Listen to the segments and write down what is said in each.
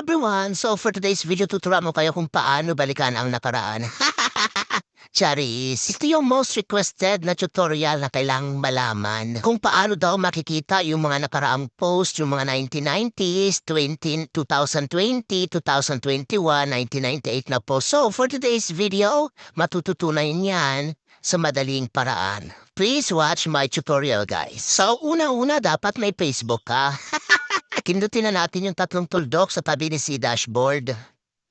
everyone! So for today's video, tuturuan mo kayo kung paano balikan ang nakaraan. Charis, ito yung most requested na tutorial na kailangang malaman. Kung paano daw makikita yung mga nakaraang post, yung mga 1990s, 2020, 2021, 1998 na post. So for today's video, matututunan yan sa madaling paraan. Please watch my tutorial, guys. So una-una, dapat may Facebook ka. Pindutin na natin yung tatlong tuldok sa tabi ni si dashboard.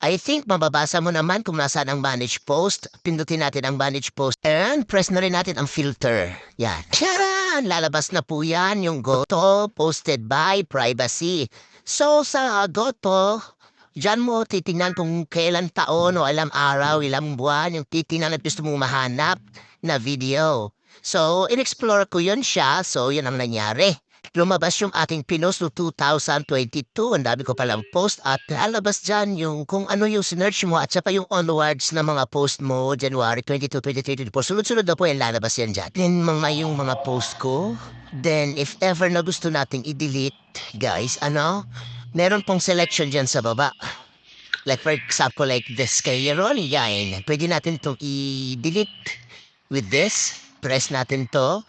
I think mababasa mo naman kung nasaan ang manage post. Pindutin natin ang manage post and press na rin natin ang filter. Yan. Charan! Lalabas na po yan yung goto posted by privacy. So sa goto, dyan mo titingnan kung kailan taon o alam araw, ilang buwan yung titingnan at gusto mong mahanap na video. So, in-explore ko yun siya. So, yun ang nangyari. Lumabas yung aking pinost no 2022. Ang dami ko palang post at lalabas dyan yung kung ano yung sinearch mo at saka yung onwards na mga post mo January 22, 2024. Sunod-sunod na po yung lalabas yan dyan. Then yung mga post ko. Then if ever na gusto nating i-delete, guys, meron pong selection dyan sa baba. Like for example, like this kay Ron, yan. Pwede natin itong i-delete with this. Press natin to.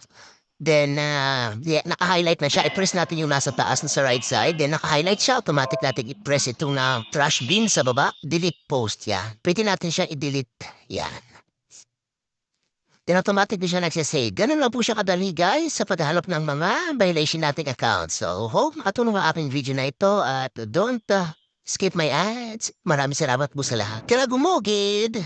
Then, naka-highlight na siya. I-press natin yung nasa taas na sa right side. Then, naka-highlight siya. Automatic natin i-press itong na trash bin sa baba. Delete post, yan. Pwede natin siya i-delete. Yan. Then, automatic din siya nagsasave. Ganun lang po siya kadali, guys, sa paghahanap ng mga violation nating account. So, hope makatulong ang aking video na ito at don't skip my ads. Maraming salamat po sa lahat. Kaya gumugid!